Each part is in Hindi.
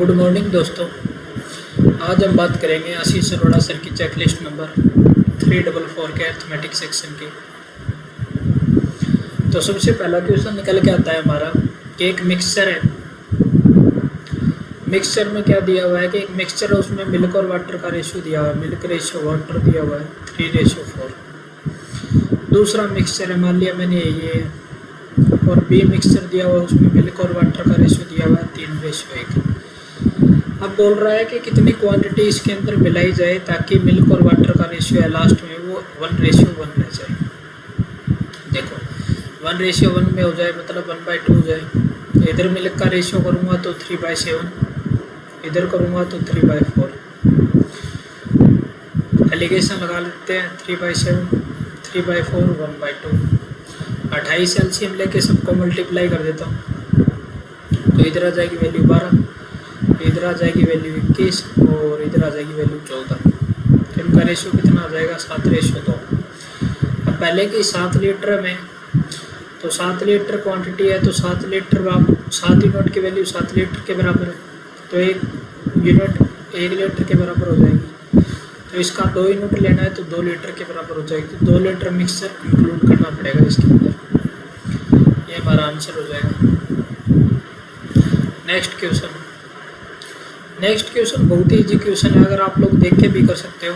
गुड मॉर्निंग दोस्तों। आज हम बात करेंगे आशीष अरोड़ा सर की चेकलिस्ट नंबर 344 के अर्थमेटिक सेक्शन की। तो सबसे पहला क्वेश्चन निकल के आता है हमारा कि एक मिक्सचर है। मिक्सचर में क्या दिया हुआ है कि एक मिक्सचर है, उसमें मिल्क और वाटर का रेशियो दिया हुआ है, मिल्क रेशियो वाटर दिया हुआ है 3:4। दूसरा मिक्सचर है, मान लिया मैंने ये, और बी मिक्सचर दिया हुआ है, उसमें मिल्क और वाटर का रेशियो दिया हुआ है 3:1। अब बोल रहा है कि कितनी क्वांटिटी इसके अंदर मिलाई जाए ताकि मिल्क और वाटर का रेशियो है लास्ट में वो 1:1 रह जाए। देखो 1:1 में हो जाए मतलब 1/2 हो जाए। तो इधर मिल्क का रेशियो करूँगा तो 3/7, इधर करूँगा तो 3/4। एलिगेशन लगा लेते हैं 3/7, 3/4, 1/2। 28 एलसीएम लेके सबको मल्टीप्लाई कर देता हूँ तो इधर आ जाएगी वैल्यू 12, इधर आ जाएगी वैल्यू 21 और इधर आ जाएगी वैल्यू 14। तो इनका रेशियो कितना आ जाएगा 7:2। अब पहले की 7 लीटर में तो 7 लीटर क्वांटिटी है तो 7 लीटर 7 यूनिट की वैल्यू 7 लीटर के बराबर है, तो 1 यूनिट 1 लीटर के बराबर हो जाएगी। तो इसका 2 यूनिट लेना है तो 2 लीटर के बराबर हो जाएगी। तो 2 लीटर मिक्सचर इंक्लूड करना पड़ेगा इसके अंदर। ये हमारा आंसर हो जाएगा। नेक्स्ट क्वेश्चन बहुत ही इजी क्वेश्चन है, अगर आप लोग देख के भी कर सकते हो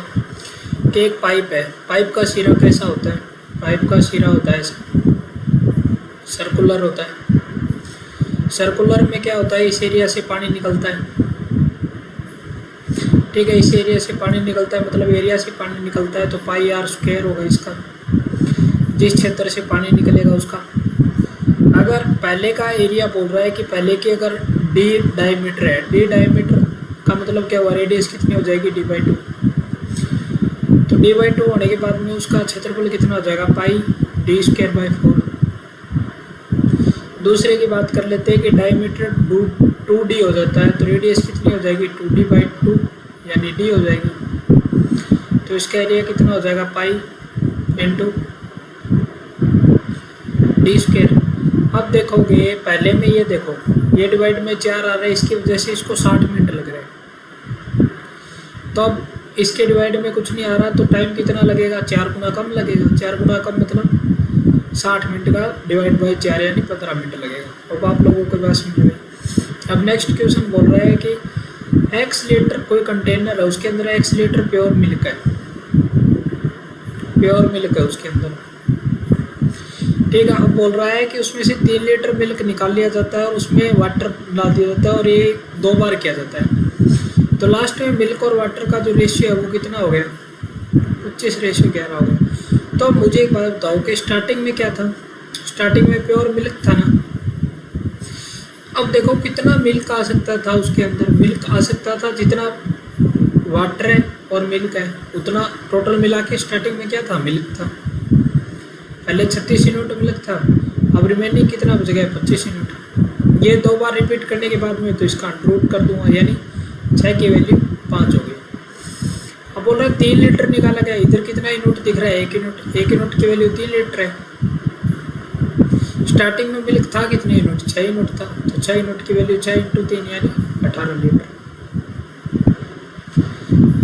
कि एक पाइप है, पाइप का सिरा कैसा होता है? पाइप का सिरा होता है ऐसा, सर्कुलर होता है। सर्कुलर में क्या होता है, इस एरिया से पानी निकलता है, ठीक है, इस एरिया से पानी निकलता है, मतलब एरिया से पानी निकलता है तो πr² होगा इसका, जिस क्षेत्र से पानी निकलेगा उसका। अगर पहले का एरिया बोल रहा है कि पहले की अगर d डायमीटर है, d डायमीटर का मतलब क्या हुआ, रेडियस कितनी हो जाएगी d/2। तो d/2 होने के बाद में उसका क्षेत्रफल कितना हो जाएगा πd²/4। दूसरे की बात कर लेते हैं कि डायमीटर 2d हो जाता है तो रेडियस कितनी हो जाएगी 2d/2 यानी d हो जाएगी। तो इसका एरिया कितना हो जाएगा पाई इंटू d²। अब देखोगे पहले में ये देखो ये डिवाइड में 4 आ रहा है, इसकी वजह से इसको 60 मिनट लग रहे हैं। तो अब इसके डिवाइड में कुछ नहीं आ रहा तो टाइम कितना लगेगा, 4 गुना कम लगेगा। 4 गुना कम मतलब 60 मिनट का डिवाइड बाई 4 यानी 15 मिनट लगेगा। अब आप लोगों के पास समझ में। अब नेक्स्ट क्वेश्चन बोल रहा है कि x लीटर कोई कंटेनर है, उसके अंदर x लीटर प्योर मिल्क है, प्योर मिल्क है उसके अंदर, ठीक है। अब बोल रहा है कि उसमें से 3 लीटर मिल्क निकाल लिया जाता है और उसमें वाटर डाल दिया जाता है और ये 2 बार किया जाता है। तो लास्ट में मिल्क और वाटर का जो रेशियो है वो कितना हो गया, 25:11 हो गया। तो मुझे एक बात बताओ कि स्टार्टिंग में क्या था, स्टार्टिंग में प्योर मिल्क था ना। अब देखो कितना मिल्क आ सकता था उसके अंदर, मिल्क आ सकता था जितना वाटर है और मिल्क है उतना टोटल मिला के स्टार्टिंग में क्या था, मिल्क था। पहले 36 यूनिट मिल्क था, अब रिमेनिंग कितना बच गया 25 यूनिट। ये 2 बार रिपीट करने के बाद में तो इसका अंडर कर दूंगा यानी 6 की वैल्यू 5 हो गई। अब बोल रहा है 3 लीटर निकाला गया, इधर कितना यूनिट दिख रहा है, 1 यूनिट। 1 यूनिट की वैल्यू 3 लीटर है। स्टार्टिंग में मिल्क था कितने यूनिट, 6 यूनिट था, तो 6 यूनिट की वैल्यू 6 × 3 यानी 18 लीटर।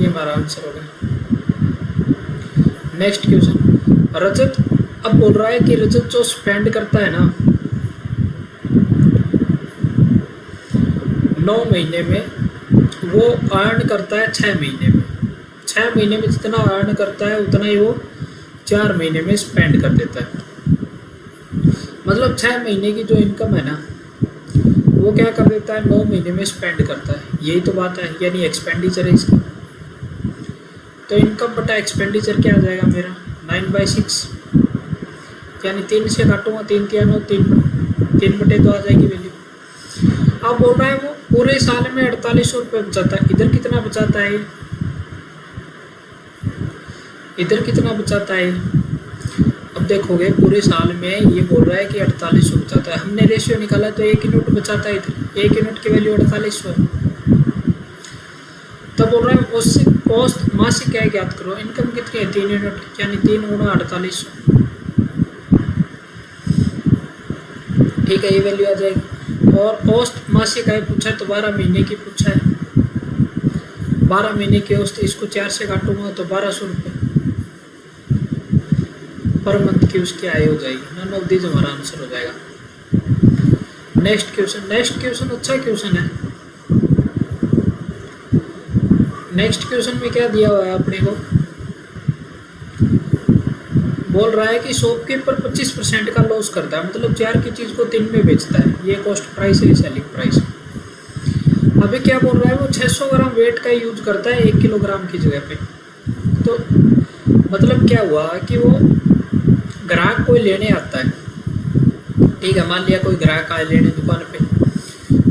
ये हमारा आंसर हो गया। नेक्स्ट क्वेश्चन, रजत। अब बोल रहा है कि रजत जो स्पेंड करता है ना 9 महीने में, वो अर्न करता है 6 महीने में। 6 महीने में जितना अर्न करता है उतना ही वो 4 महीने में स्पेंड कर देता है। मतलब 6 महीने की जो इनकम है ना वो क्या कर देता है, 9 महीने में स्पेंड करता है। यही तो बात है, यानी एक्सपेंडिचर है इसका। तो इनकम बटा एक्सपेंडिचर क्या आ जाएगा मेरा 9/6 यानी 3 से काटूंगा, 3 × 9 3/2 आ जाएगी वैल्यू। अब बोल रहा है वो पूरे साल में 4800 रुपये बचाता है। इधर कितना बचाता है, इधर कितना बचाता है। अब देखोगे पूरे साल में ये बोल रहा है कि 4800 बचाता है। हमने रेशियो निकाला तो 1 यूनिट बचाता है, इधर 1 यूनिट की वैल्यू 4800 है। तो बोल रहा है उससे औसत मासिक क्या ज्ञात करो, इनकम कितनी है 3 यूनिट यानी 3 × 4800, ठीक है, ये वैल्यू आ जाएगी। और औसत मासिक आय पूछा है तो 12 महीने की पूछा है। 12 महीने की औसत, इसको 4 से काटूंगा तो 1200 रुपये पर मंथ की उसकी आय हो जाएगी। नन ऑफ दीज हमारा आंसर हो जाएगा। नेक्स्ट क्वेश्चन अच्छा क्वेश्चन है। नेक्स्ट क्वेश्चन में क्या दिया हुआ है अपने को, बोल रहा है कि शॉपकीपर 25% का लॉस करता है, मतलब 4 की चीज़ को 3 में बेचता है। ये कॉस्ट प्राइस है, सेलिंग प्राइस। अभी क्या बोल रहा है, वो 600 ग्राम वेट का यूज करता है 1 किलोग्राम की जगह पे। तो मतलब क्या हुआ कि वो ग्राहक कोई लेने आता है, ठीक है, मान लिया कोई ग्राहक आए लेने दुकान पे,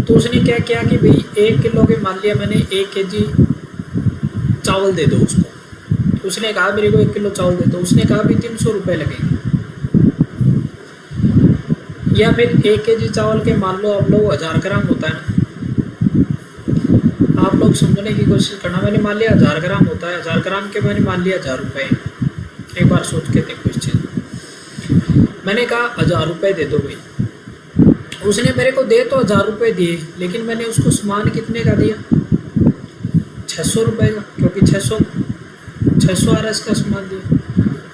तो उसने क्या किया कि भाई 1 किलो के, मान लिया मैंने 1 केजी चावल दे दो उसको, तो उसने कहा मेरे को 1 किलो चावल दे दो, उसने कहा भी 300 रुपये लगेंगे। या फिर 1 केजी चावल के मान लो आप लोग 1000 ग्राम होता है ना, आप लोग समझने की कोशिश करना। मैंने मान लिया 1000 ग्राम होता है, 1000 ग्राम के मैंने मान लिया 1000 रुपये। एक बार सोच के देखो इस चीज़, मैंने कहा 1000 रुपये दे दो भाई, उसने मेरे को दे तो 1000 रुपये दिए, लेकिन मैंने उसको सामान कितने का दिया, 600 रुपये का, क्योंकि 600 RS का सामान दिया।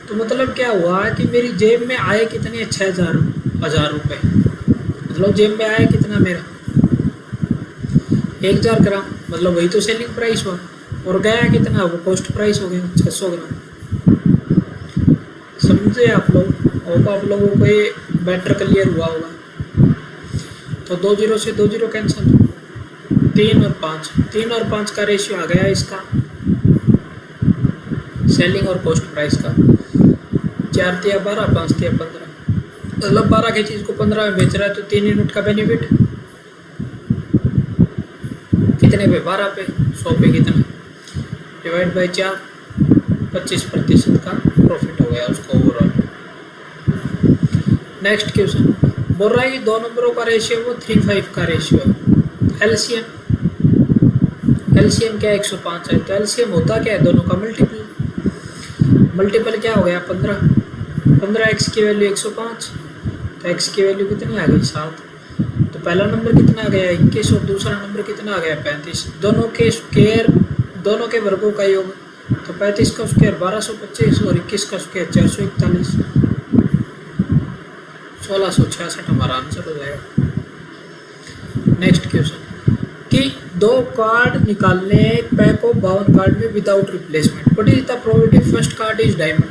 तो मतलब क्या हुआ कि मेरी जेब में आए कितने, 1000 रुपये, मतलब जेब में आया कितना मेरा 1000 ग्राम, मतलब वही तो सेलिंग प्राइस हुआ। और गया कितना, वो कॉस्ट प्राइस हो गया 600 ग्राम। समझे आप लोग, और आप लोगों को ये बेटर क्लियर हुआ होगा। तो 2 0 से 2 0 कैंसिल, 3 और 5 का रेशियो आ गया इसका, सेलिंग और कॉस्ट प्राइस का। 4 तिया 12, 5 तिया 15, मतलब 12 की चीज़ को 15 में बेच रहा है, तो 3 यूनिट का बेनिफिट कितने पे, 12 पे, 100 पे कितना, डिवाइड बाई 4, 25% का प्रॉफिट हो गया उसको ओवरऑल। नेक्स्ट क्वेश्चन बोल रहा है कि 2 नंबरों का रेशियो वो 3:5 का रेशियो है। एलसीएम क्या 105 है, तो एलसीएम होता क्या है, दोनों का मल्टीपल क्या हो गया 15 एक्स की वैल्यू 105, तो एक्स की वैल्यू कितनी आ गई 7। तो पहला नंबर कितना आ गया 21 और दूसरा नंबर कितना आ गया 35। दोनों के स्क्वायर, दोनों के वर्गों का योग, तो 35 का स्क्वायर 1225 और 21 का स्क्वायर 441, 1666 हमारा आंसर हो जाएगा। नेक्स्ट क्वेश्चन कि 2 कार्ड निकालने, एक पैक ऑफ 52 कार्ड में without replacement, what is the probability first card is diamond.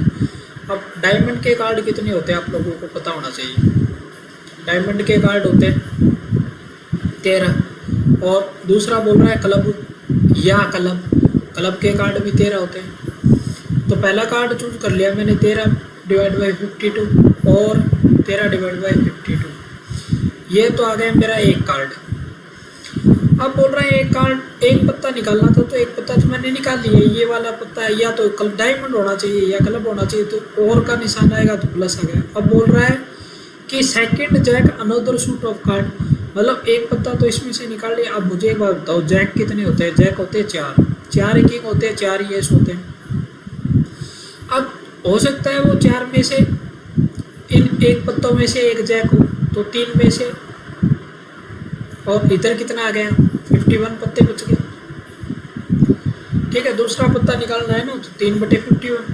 अब डायमंड के कार्ड कितने होते हैं आप लोगों को पता होना चाहिए। डायमंड के कार्ड होते हैं 13, और दूसरा बोल रहा है क्लब या क्लब के कार्ड भी 13 होते हैं। तो पहला कार्ड चूज कर लिया मैंने 13 डिवाइड बाई 52 और 13 डिवाइड बाई 52, ये तो आ गया मेरा एक कार्ड। अब बोल रहा है एक कार्ड, एक पत्ता निकालना था, तो एक पत्ता तो मैंने निकाल लिया, ये वाला पत्ता है, या तो डायमंड होना चाहिए या क्लब होना चाहिए, तो और का निशान आएगा तो प्लस आ गया। अब बोल रहा है कि second jack another suit of card, मतलब एक पत्ता तो इसमें से निकाल लिया। अब मुझे एक बात बताओ, जैक कितने होते हैं, जैक होते हैं 4 किंग होते हैं, 4 येस होते हैं। अब हो सकता है वो 4 में से इन एक पत्तों में से एक जैक हो, तो 3 में से, और इधर कितना आ गया 51 पत्ते बच गए, ठीक है। दूसरा पत्ता निकालना है ना, तो 3/51,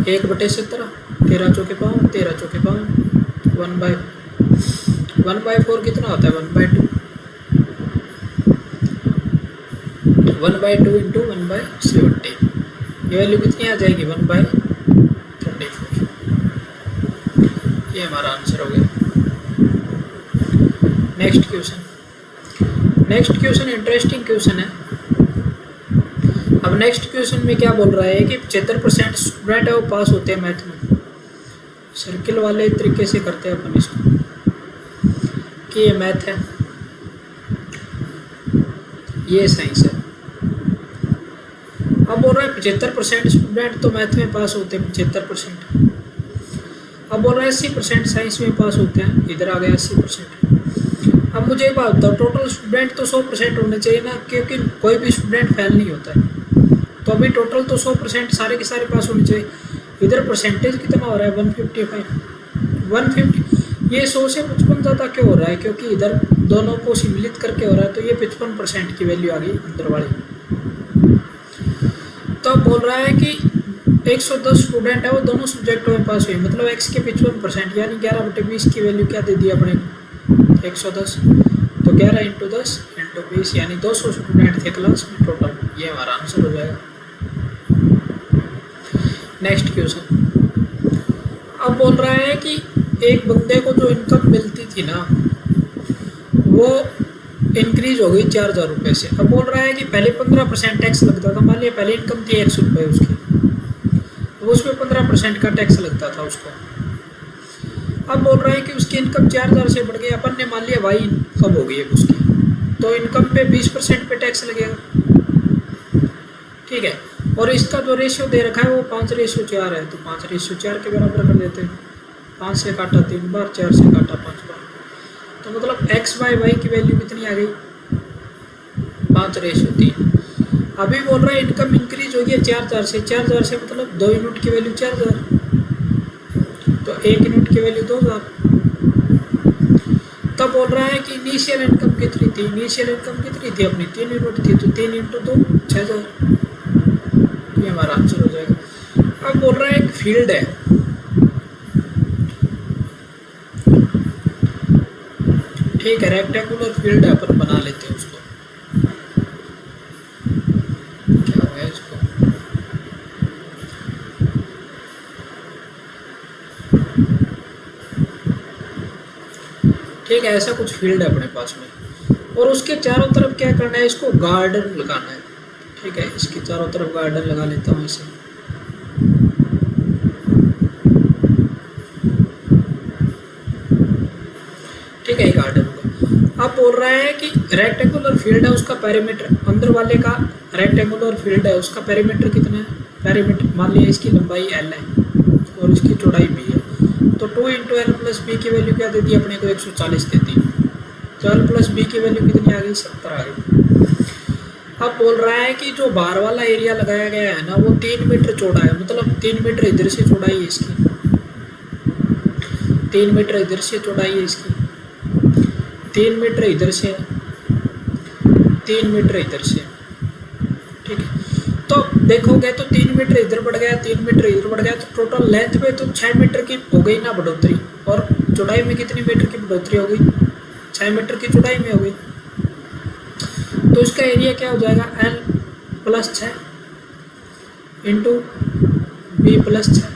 1/17, 13 चौके 5, 13 चौके 5, 1/4 कितना होता है 1/2, 1/2 इंटू 1/70, ये वैल्यू कितनी आ जाएगी 1/34, ये हमारा आंसर हो गया। नेक्स्ट क्वेश्चन इंटरेस्टिंग क्वेश्चन है। अब नेक्स्ट क्वेश्चन में क्या बोल रहा है कि 75% स्टूडेंट है वो पास होते हैं मैथ में। सर्किल वाले तरीके से करते हैं अपन इसको कि ये मैथ है, ये साइंस है। अब बोल रहा है 75% स्टूडेंट तो मैथ में पास होते हैं, 75%। अब बोल रहा है 80% साइंस में पास होते हैं, इधर आ गया 80%। अब मुझे एक बात बताओ, टोटल स्टूडेंट तो 100% होने चाहिए ना, क्योंकि कोई भी स्टूडेंट फेल नहीं होता है, तो अभी टोटल तो 100% सारे के सारे पास होने चाहिए। इधर परसेंटेज कितना हो रहा है 155, 150, ये 100 से 55 ज़्यादा क्यों हो रहा है, क्योंकि इधर दोनों को सम्मिलित करके हो रहा है, तो ये 55% की वैल्यू आ गई अंदर वाली। तो अब बोल रहा है कि 110 स्टूडेंट है, वो दोनों सब्जेक्टों में पास हुए, मतलब x के 55%, यानी 11/20 की वैल्यू क्या दे दी अपने को 110, तो 11 × 10 × 20, यानी 200 स्टूडेंट थे क्लास में टोटल। ये हमारा आंसर हो जाएगा। नेक्स्ट क्वेश्चन, अब बोल रहा है कि एक बंदे को जो इनकम मिलती थी ना, वो इंक्रीज हो गई 4,000 रुपये से। अब बोल रहा है कि पहले 15% टैक्स लगता था, मान लिया पहले इनकम थी 100 रुपये उसकी, तो उसमें 15% का टैक्स लगता था उसको। अब बोल रहा है कि उसकी इनकम 4,000 से बढ़ गई, अपन ने मान लिया वाई इनकम हो गई है उसकी, तो इनकम पे 20% पे टैक्स लगेगा, ठीक है। और इसका जो रेशियो दे रखा है वो 5:4 है, तो 5:4 के बराबर कर देते हैं। 5 से काटा 3 बार, 4 से काटा 5 बार, तो मतलब x/y की वैल्यू कितनी आ गई 5:3। अभी बोल रहा है इनकम इंक्रीज हो गई 4,000 से, 4,000 से मतलब 2 यूनिट की वैल्यू 4,000, तो 1 यूनिट की वैल्यू 2,000। तब बोल रहा है कि इनिशियल इनकम कितनी थी, इनिशियल इनकम कितनी थी अपनी 3 यूनिट थी, तो 3 × 2 6,000, ये हमारा आंसर हो जाएगा। अब बोल रहा है एक फील्ड है, ठीक है, रेक्टेंगुलर फील्ड है, अपन बना लेते हैं उसको। क्या हो गया इसको, ठीक है, ऐसा कुछ फील्ड है अपने पास में, और उसके चारों तरफ क्या करना है, इसको गार्डन लगाना है, ठीक है। इसके चारों तरफ गार्डन लगा लेता हूँ इसे, ठीक है, गार्डन होगा। अब बोल रहा है कि रेक्टेंगुलर फील्ड है, उसका पेरीमीटर, अंदर वाले का रेक्टेंगुलर फील्ड है, उसका पेरीमीटर कितना है, पेरीमीटर मान लिया इसकी लंबाई l है और इसकी चौड़ाई b है, तो 2 × l + b की वैल्यू क्या देती है अपने को 140 देती है, तो l + b की वैल्यू कितनी आ गई 70 आ गई। अब बोल रहा है कि जो बाहर वाला एरिया लगाया गया है ना, वो 3 मीटर चौड़ा है, मतलब 3 मीटर इधर से चौड़ाई है इसकी, 3 मीटर इधर से चौड़ाई है इसकी, 3 मीटर इधर से, 3 मीटर इधर से, ठीक है। तो देखोगे तो 3 मीटर इधर बढ़ गया, 3 मीटर इधर बढ़ गया, तो टोटल लेंथ में तो 6 मीटर की हो गई ना बढ़ोतरी, और चौड़ाई में कितनी मीटर की बढ़ोतरी हो गई, 6 मीटर की चौड़ाई में हो गई। तो इसका एरिया क्या हो जाएगा l + 6 × b + 6।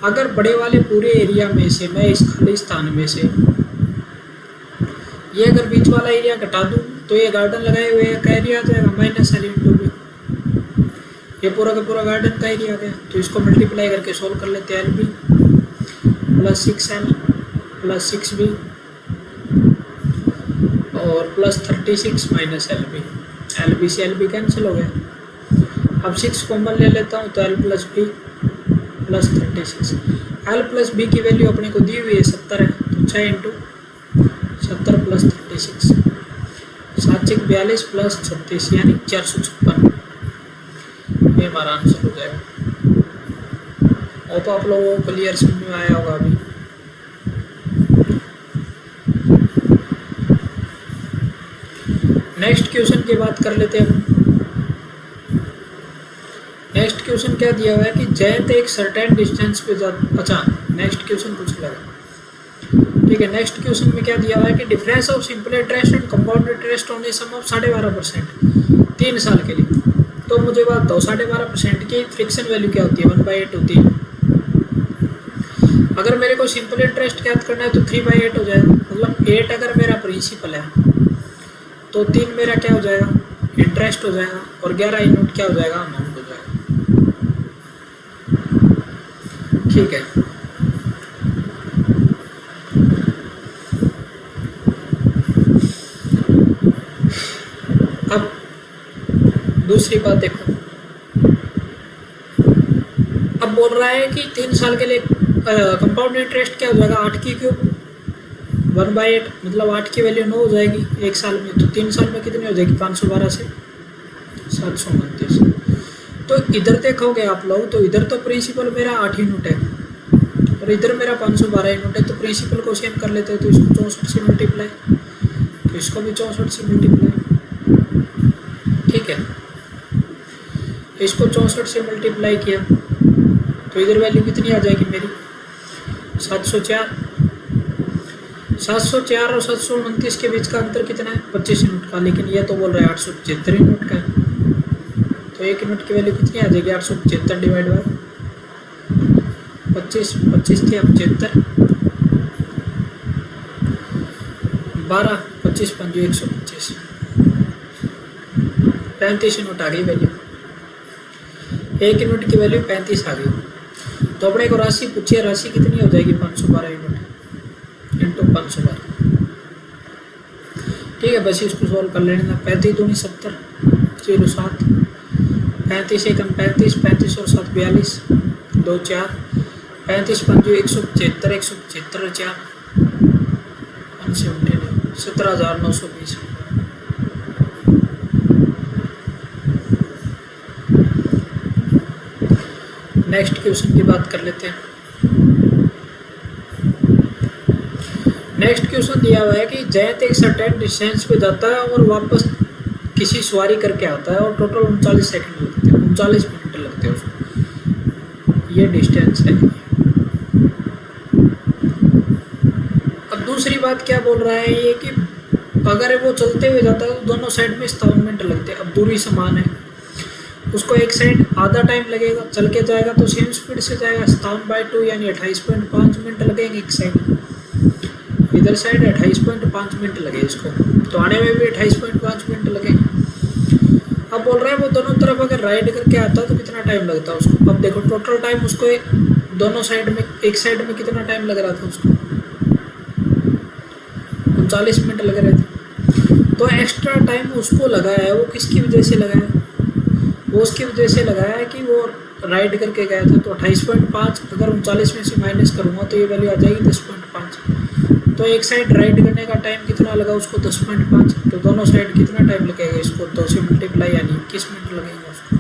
अगर बड़े वाले पूरे एरिया में से मैं इस खाली स्थान में से ये अगर बीच वाला एरिया घटा दूं, तो ये गार्डन लगाए हुए का एरिया आ जाएगा -l × b, ये पूरा का पूरा गार्डन का एरिया आ गया। तो इसको मल्टीप्लाई करके सोल्व कर लेते हैं, lb + 6l + 6b और +36 - lb, lb से lb कैंसिल हो गया। अब 6 कॉमन ले लेता हूँ, तो l + b + 36, l + b की वैल्यू अपने को दी हुई है 70 है, तो 6 × 70 + 36, 7 × 42 + 36 यानी 456, ये हमारा आंसर हो जाएगा। होप आप लोगों को क्लियर समझ में आया होगा। अभी नेक्स्ट क्वेश्चन की बात कर लेते हैं। नेक्स्ट क्वेश्चन क्या दिया हुआ है कि जयंत एक सर्टेन डिस्टेंस पे अच्छा नेक्स्ट क्वेश्चन पूछ लगा, ठीक है। नेक्स्ट क्वेश्चन में क्या दिया हुआ है कि difference of simple interest and compound interest on a sum of 12.5% 3 साल के लिए। तो मुझे बात दो 12.5% की फ्रिक्शन वैल्यू क्या होती है 1/8 होती है। अगर मेरे को सिंपल इंटरेस्ट ज्ञात करना है तो 3/8 हो जाएगा, मतलब 8 अगर मेरा प्रिंसिपल है तो 3 मेरा क्या हो जाएगा इंटरेस्ट हो जाएगा, और 11 यूनिट क्या हो जाएगा अमाउंट हो जाएगा, ठीक है। अब दूसरी बात देखो, अब बोल रहा है कि 3 साल के लिए कंपाउंड इंटरेस्ट क्या हो जाएगा 8³ 1/8, मतलब 8 की वैल्यू 9 हो जाएगी 1 साल में, तो 3 साल में कितनी हो जाएगी 512 से 729। तो इधर देखोगे आप लोग तो इधर तो प्रिंसिपल मेरा 8 यूनिट है, और इधर मेरा 512 यूनिट है, तो प्रिंसिपल को सेम कर लेते हैं। तो इसको 64 से मल्टीप्लाई, तो इसको भी 64 से मल्टीप्लाई, ठीक है। इसको 64 से मल्टीप्लाई किया तो इधर वैल्यू कितनी आ जाएगी मेरी 704। 704 और 729 के बीच का अंतर कितना है 25 यूनिट का, लेकिन ये तो बोल रहा है 875 यूनिट का है। तो एक यूनिट की वैल्यू कितनी आ जाएगी 875 डिवाइड बाय 25, 25 थी 75, 12, 25 5 125, 35 यूनिट आ गई वैल्यू। एक यूनिट की वैल्यू 35 आ गई। तो अपने को राशि पूछिए, राशि कितनी हो जाएगी 512 यूनिट इंटू 512, ठीक है। बस इसको सॉल्व कर लेना। 35 दूनी 70, 07, 35 एकम 35, 35 और 7 42, 2 4, 35 5 175, 175 4 17,920। नेक्स्ट क्वेश्चन की बात कर लेते हैं। नेक्स्ट क्वेश्चन दिया हुआ है कि जयंत एक सर्टेन डिस्टेंस पे जाता है और वापस किसी सवारी करके आता है और टोटल 39 सेकंड लगते हैं, 39 मिनट लगते हैं उसको। ये डिस्टेंस है। अब दूसरी बात क्या बोल रहा है ये कि अगर वो चलते हुए जाता है तो दोनों साइड में 57 मिनट लगते हैं। अब दूरी समान है, उसको एक साइड आधा टाइम लगेगा, चल के जाएगा तो सेम स्पीड से जाएगा, 57/2 यानी 28.5 मिनट लगेंगे एक साइड। इधर साइड 28.5 मिनट लगे इसको, तो आने में भी 28.5 मिनट लगे। अब बोल रहा है वो दोनों तरफ अगर राइड करके आता तो कितना टाइम लगता है उसको। अब देखो टोटल टाइम उसको दोनों साइड में, एक साइड में कितना टाइम लग रहा था उसको 39 मिनट लग रहे थे। तो एक्स्ट्रा टाइम उसको लगाया है, वो किसकी वजह से लगाया है, वो उसकी वजह से लगाया है कि वो राइड करके गया था। तो 28.5 अगर 39 में से माइनस करूँगा तो ये वैल्यू आ जाएगी 10.5। तो एक साइड राइड करने का टाइम कितना लगा उसको 10.5, तो दोनों साइड कितना टाइम लगेगा इसको 2 से मल्टीप्लाई यानी 21 मिनट लगेगा उसको।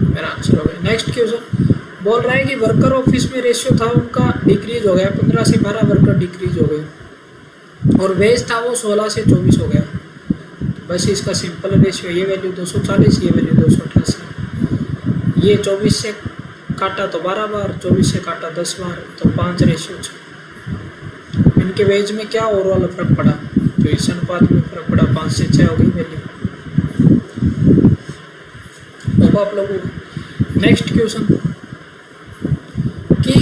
मेरा आंसर हो गया। नेक्स्ट क्वेश्चन बोल रहा है कि वर्कर ऑफिस में रेशियो था उनका डिक्रीज हो गया, 15 से 12 वर्कर डिक्रीज हो गए, और वेज था वो 16 से 24 हो गया। बस इसका सिंपल रेशियो, ये वैल्यू 240, ये वैल्यू 288, ये 24 से काटा तो 12 बार, 24 से काटा 10 बार, तो 5 रेशियो। इनके वेज में क्या ओवरऑल फर्क पड़ा, तो इस अनुपात में फर्क पड़ा, 5 से 6 हो गई वैल्यू। अब आप लोगों नेक्स्ट क्वेश्चन कि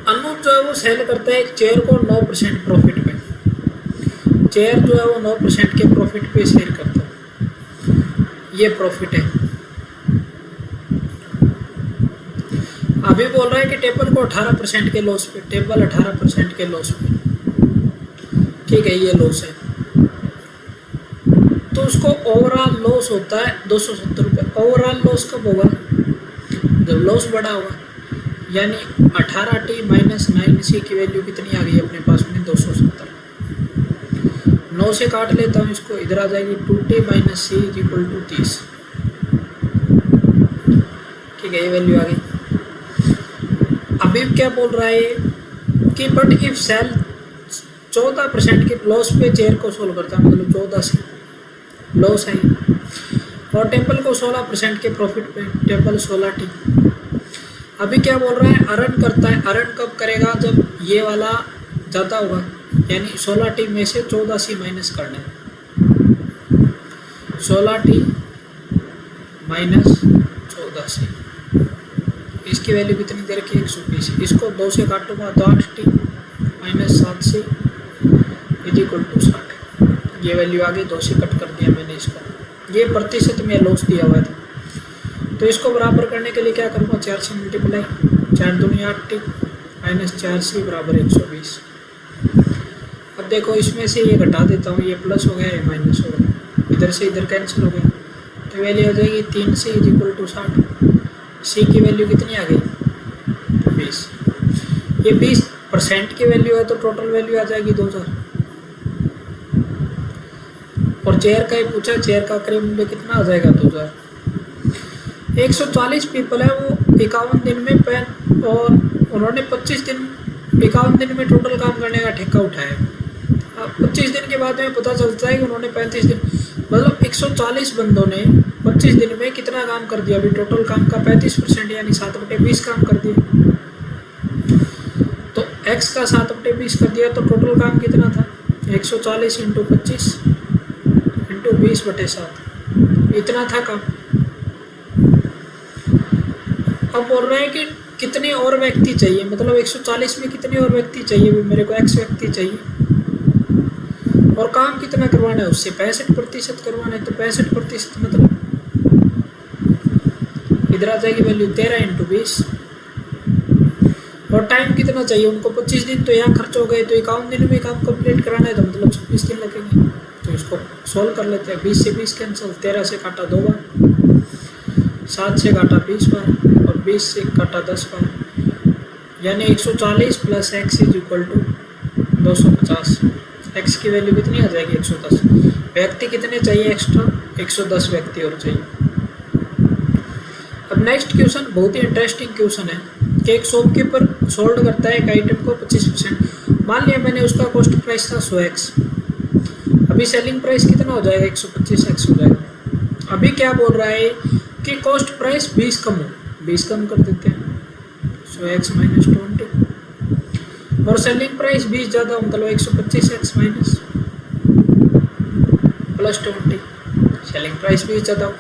अनुज जो है वो सेल करता है एक चेयर को 9% प्रॉफिट पे। चेयर जो है वो 9% के प्रॉफिट पे सेल करता है, ये प्रॉफिट है। अभी बोल रहा है कि टेबल को 18% के लॉस पे, टेबल 18% के लॉस पे, ठीक है, ये लॉस है। तो उसको ओवरऑल लॉस होता है 270 रुपये। ओवरऑल लॉस कब होगा, जब लॉस बड़ा होगा, यानी 18T माइनस 9C की वैल्यू कितनी आ गई अपने पास में 270। 9 से काट लेता हूँ इसको, इधर आ जाएगी 2T minus C equal to 30, ठीक है, ये वैल्यू आ गई। अभी क्या बोल रहा है कि बट इफ सेल 14% के लॉस पे चेयर को सोल्व करता है, मतलब 14 से लॉस है, और टेबल को 16% के प्रॉफिट पे, टेबल 16T। अभी क्या बोल रहा है अर्न करता है। अर्न कब करेगा, जब ये वाला ज़्यादा होगा, यानी 16T में से 14C माइनस करना है, 16T माइनस 14C, इसकी वैल्यू कितनी दे रखी है 120। इसको 2 से काटूंगा तो 8T minus 7C equal to 60, ये वैल्यू आगे 2 से कट कर दिया मैंने इसको। ये प्रतिशत में लॉस दिया हुआ था, तो इसको बराबर करने के लिए क्या करूँगा 4 से मल्टीप्लाई, 4 दूनी 8T माइनस 4C बराबर 120। अब देखो इसमें से ये घटा देता हूँ, ये प्लस हो गया, ये माइनस हो गया, इधर से इधर कैंसिल हो गया, तो वैल्यू हो जाएगी 3C इक्वल टू 60। C की वैल्यू कितनी आ गई 20। ये 20% की वैल्यू है, तो टोटल वैल्यू आ जाएगी 2000। और चेयर का ही पूछा, चेयर का क्रय मूल्य कितना आ जाएगा 2000। 140 पीपल है, वो 51 दिन में पेन और उन्होंने 25 दिन 51 दिन में टोटल काम करने का ठेका उठाया। अब 25 दिन के बाद में पता चलता है कि उन्होंने 35 दिन, मतलब 140 बंदों ने 25 दिन में कितना काम कर दिया। अभी टोटल काम का 35% यानी 7/20 काम कर दिया। तो x का 7/20 कर दिया तो टोटल काम कितना था, 140 × 25 × 20/7, इतना था काम। अब बोल रहा है कि कितने और व्यक्ति चाहिए, मतलब 140 में कितने और व्यक्ति चाहिए, मेरे को x व्यक्ति चाहिए और काम कितना करवाना है उससे, 65% करवाना है। तो 65% मतलब इधर आ जाएगी वैल्यू 13 × 20। और टाइम कितना चाहिए उनको, 25 दिन तो यहाँ खर्च हो गए, तो 51 दिन में काम कंप्लीट कराना है, तो मतलब 26 दिन लगेंगे। तो इसको सोल्व कर लेते हैं। 20 से 20 कैंसिल, 13 से काटा 2 बार, 7 से काटा 20 बार और 20 से काटा 10 बार, यानी 140 + x = 250। x की वैल्यू कितनी आ जाएगी, 110। व्यक्ति कितने चाहिए एक्स्ट्रा, 110 व्यक्ति और चाहिए। अब नेक्स्ट क्वेश्चन बहुत ही इंटरेस्टिंग क्वेश्चन है कि एक शॉपकीपर सोल्ड करता है एक आइटम को 25%। मान लिया मैंने उसका कॉस्ट प्राइस था 100x, अभी सेलिंग प्राइस कितना हो जाएगा, 125x हो जाएगा। अभी क्या बोल रहा है कि कॉस्ट प्राइस 20 कम हो, 20 कम कर देते हैं, 100x - 20 और सेलिंग प्राइस 20 ज़्यादा, मतलब 125x - +20, सेलिंग प्राइस 20 ज़्यादा हो।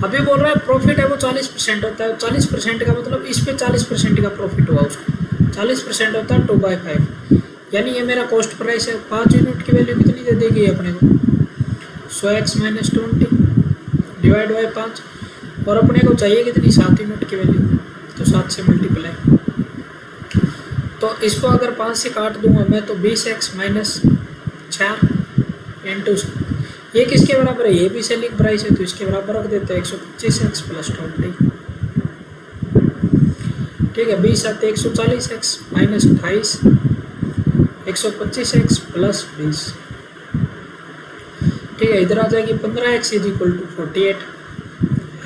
अभी बोल रहा है प्रॉफिट है वो 40% होता है। 40% का मतलब इस पे 40% का प्रॉफिट हुआ उसका, 40% होता है 2/5, यानी ये मेरा कॉस्ट प्राइस है। 5 यूनिट की वैल्यू कितनी दे देगी अपने को, 100x - 20 / 5, और अपने को चाहिए कितनी, 7 यूनिट की वैल्यू, तो 7 से मल्टीप्लाई। तो इसको अगर 5 से काट दूंगा मैं तो 20x - 4 × ये किसके बराबर है, ये भी सेलिंग प्राइस है, तो इसके बराबर रख देते हैं 125x + 20। ठीक है, 20 × 7 = 140x - 28, 125x + 20। ठीक है, इधर आ जाएगी 15x = 48।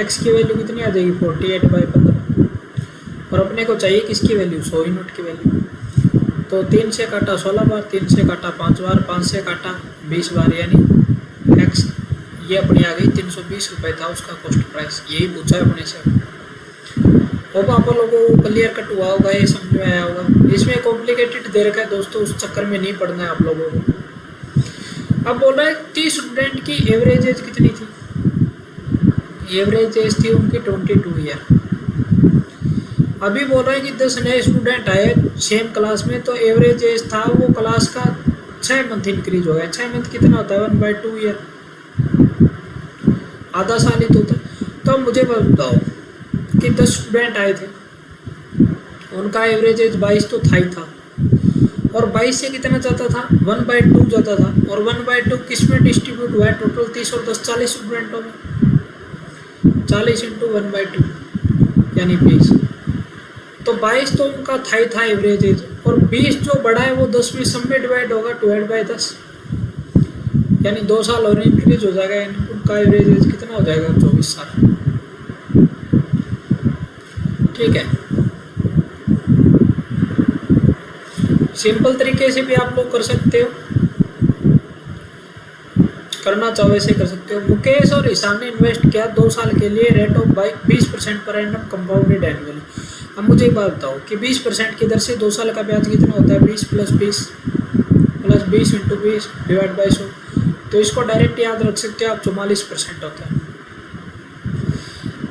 x की वैल्यू कितनी आ जाएगी, 48/15, और अपने को चाहिए किसकी वैल्यू, 100 यूनिट की वैल्यू। तो 3 से काटा 16 बार, 3 से काटा 5 बार, 5 से काटा 20 बार, यानी x ये अपनी आ गई 320 रुपये था उसका कॉस्ट प्राइस। यही पूछा है अपने से। होप आप लोगों को क्लियर कट हुआ होगा, ये समझ में आया होगा। इसमें कॉम्प्लिकेटेड दे रखा है दोस्तों, उस चक्कर में नहीं पढ़ना है आप लोगों को। अब बोल रहा है 30 स्टूडेंट की एवरेज एज कितनी थी, एवरेज एज थी उनकी 22 ईयर। अभी बोल रहा है कि 10 नए स्टूडेंट आए सेम क्लास में, तो एवरेज एज था वो क्लास का 6 मंथ इंक्रीज हो गया। 6 मंथ कितना होता है, 1/2 ईयर, आधा साल ही तो होता है। तो मुझे बताओ कि 10 स्टूडेंट आए थे, उनका एवरेज एज 22 तो था ही था, और 22 से कितना जाता था, 1/2 जाता था, और 1/2 किस में डिस्ट्रीब्यूट हुआ है, टोटल 30 और 10 40 स्टूडेंटों में, 40 × 1/2 यानी 20। तो 22 तो उनका था ही था एवरेज एज, और 20 जो बड़ा है वो 10 में सब में डिवाइड होगा, 2/10, यानी 2 साल और इंक्रीज हो जाएगा, यानी उनका एवरेज एज कितना हो जाएगा, 24 साल। ठीक है, सिंपल तरीके से भी आप लोग कर सकते हो, करना चाहो वैसे कर सकते हो। मुकेश और ईशान ने इन्वेस्ट किया 2 साल के लिए, rate of 20% per annum compounded annually. अब मुझे एक बात बताओ कि 20% की दर से 2 साल का ब्याज कितना होता है, 20 + 20 + 20 × 20 / 100। तो इसको डायरेक्ट याद रख सकते हो आप, 44% होता है।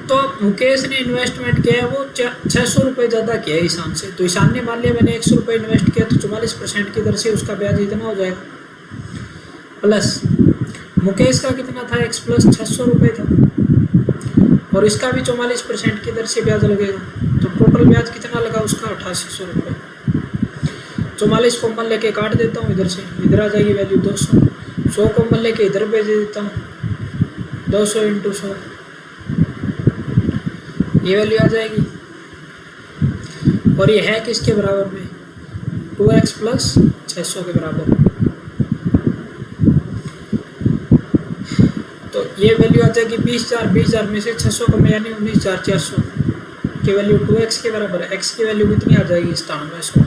तो मुकेश ने इन्वेस्टमेंट किया है वो 600 रुपये ज़्यादा किया है ईशान से। तो ईशान ने मान लिया मैंने 100 रुपये इन्वेस्ट किया, तो 44% की दर से उसका ब्याज इतना हो जाएगा, प्लस मुकेश का कितना था, x + 600 रुपये था, और इसका भी 44% की दर से ब्याज लगेगा। तो टोटल ब्याज कितना लगा उसका, 8800 रुपये। 44 कॉमन लेके काट देता हूँ इधर से, इधर आ जाएगी वैल्यू 200। 100 कॉमन लेके इधर भेज देता हूँ, 200 × 100, ये वैल्यू आ जाएगी। और ये है किसके बराबर में, 2x + 600 के बराबर। तो ये वैल्यू आ जाएगी 20,000। 20,000 में से 600 कम यानी 19,400, की वैल्यू 2x के बराबर है, x की वैल्यू कितनी आ जाएगी 9700।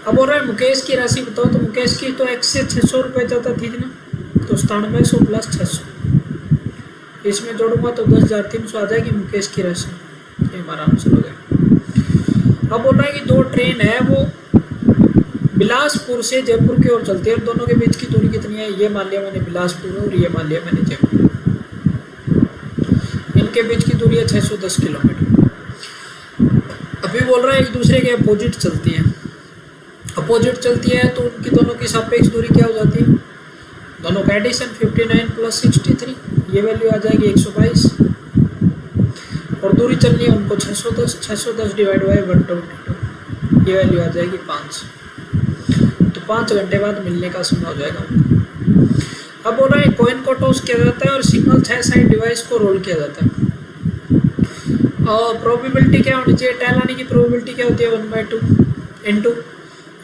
अब बोल रहा है मुकेश की राशि बताओ, तो मुकेश की तो x से 600 रुपये ज़्यादा थी ना, तो 9700 प्लस 600 इसमें जोड़ूंगा तो 10,300 आ जाएगी मुकेश की राशि। ये हमारा आंसर हो गया। अब बोल रहा है कि दो ट्रेन है वो बिलासपुर से जयपुर की ओर चलती है, अब दोनों के बीच की दूरी कितनी है, ये मान लिया मैंने बिलासपुर और ये मान लिया मैंने जयपुर, इनके बीच की दूरी है 610 किलोमीटर। अभी बोल रहा है एक दूसरे के अपोजिट चलती है, अपोजिट चलती है तो उनकी दोनों की सापेक्ष दूरी क्या हो जाती है, दोनों का एडिशन 59 प्लस 63, ये वैल्यू आ जाएगी 122, और दूरी चलनी है उनको 610 डिवाइड बाई 122, ये वैल्यू आ जाएगी 5, तो 5 घंटे बाद मिलने का समय हो जाएगा उनका। अब बोल रहा है कॉइन को टॉस किया जाता है और सिग्नल 6 साइड डिवाइस को रोल किया जाता है, और प्रोबेबिलिटी क्या होनी चाहिए, 10 आने की प्रोबेबिलिटी क्या होती है 1/2 इंटू,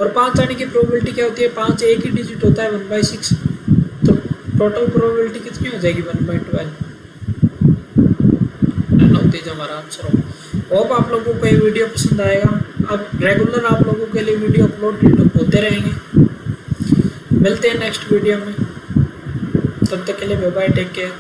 और 5 आने की प्रोबेबिलिटी क्या होती है, 5 एक ही डिजिट होता है 1/6, तो टोटल प्रोबेबिलिटी कितनी हो जाएगी 1/12, हमारा आंसर होगा। होप आप लोगों को ये वीडियो पसंद आएगा, अब रेगुलर आप लोगों के लिए वीडियो अपलोड होते रहेंगे। मिलते हैं नेक्स्ट वीडियो में, तब तक के लिए बाय बाय, टेक केयर।